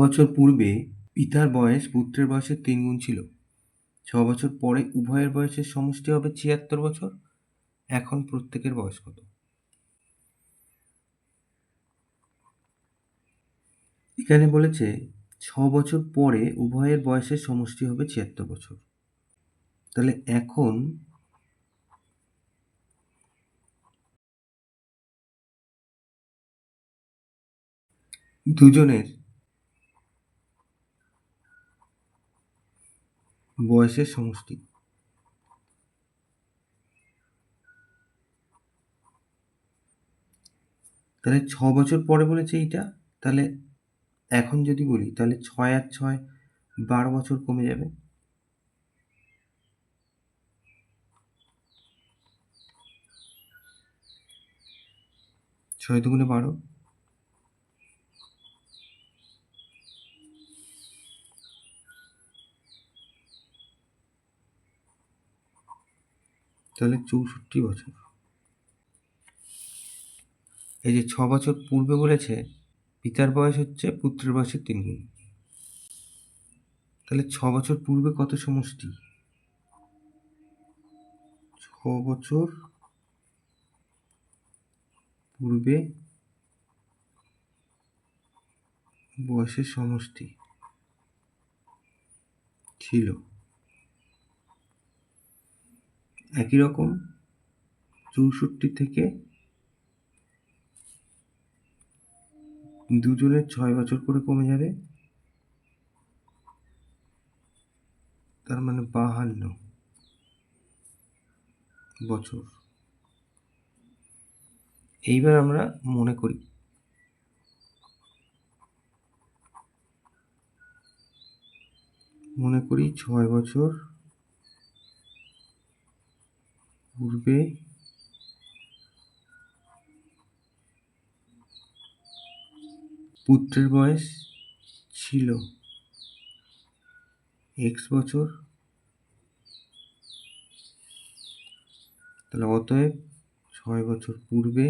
বছর পূর্বে পিতার বয়স পুত্রের বয়সের ৩ গুণ ছিল। বছর পরে উভয়ের বয়সের সমষ্টি হবে ৭৬ বছর। এখন প্রত্যেকের বয়স কত? এখানে বলেছে বছর পরে উভয়ের বয়সের সমষ্টি হবে ৭৬ বছর। তাহলে এখন দুজনের বয়সের সমষ্টি। তাহলে বছর পরে বলেছে এইটা। তাহলে এখন যদি বলি তাহলে ৬ আর ৬ ১২ বছর কমে যাবে। ৬ দুগুণে ১২। তাহলে ৬৪ বছর। এই যে বছর পূর্বে বলেছে পিতার বয়স হচ্ছে পুত্রের বয়সের ৩ গুণ। তাহলে বছর পূর্বে কত সমষ্টি? বছর পূর্বে বয়সের সমষ্টি ছিল। একই রকম ৬৪ থেকে দুজনের ৬ বছর করে কমে যাবে, তার মানে ৫২ বছর। এইবার আমরা মনে করি মনে করি ৬ বছর পূর্বে পুত্রের বয়স ছিল এক্স বছর। তাহলে অতএব ৬ বছর পূর্বে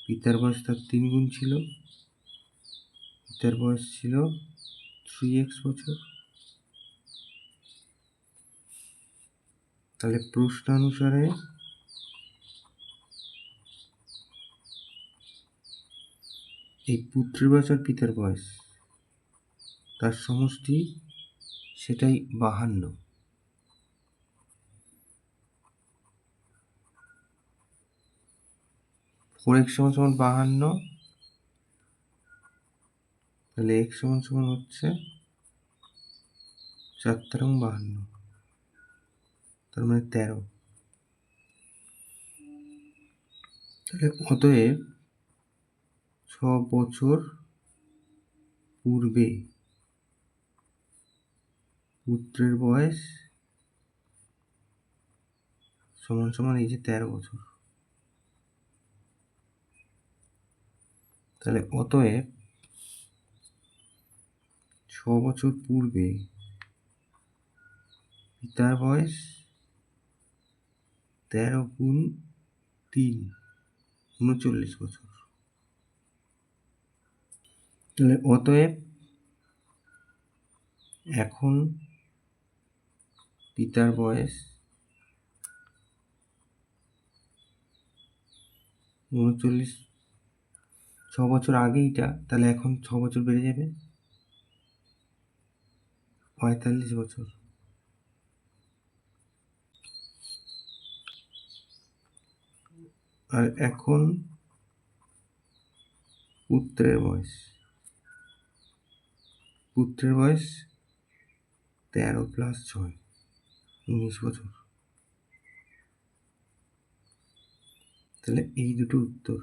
পিতার বয়স তার ৩ গুণ ছিল, পিতার বয়স ছিল 3x বছর। তাহলে প্রশ্নানুসারে এই পুত্রের বয়স আর পিতার বয়স তার সমষ্টি সেটাই ৫২। 4x = ৫২। তাহলে x হচ্ছে ৪ তেরং ৫২, তার মানে ১৩। তাহলে অতএব ৬ বছর পূর্বে পুত্রের বয়স সমান এই যে ১৩ বছর। তাহলে অতএব ৬ বছর পূর্বে পিতার বয়স ১৩ গুণ ৩ ৩৯ বছর। তাহলে অতএব এখন পিতার বয়স ৩৯। ৬ বছর আগে এইটা, তাহলে এখন ৬ বছর বেড়ে যাবে ৪৫ বছর। আর এখন পুত্রের বয়স ১৩ + ৬ ১৯ বছর। তাহলে এই দুটো উত্তর।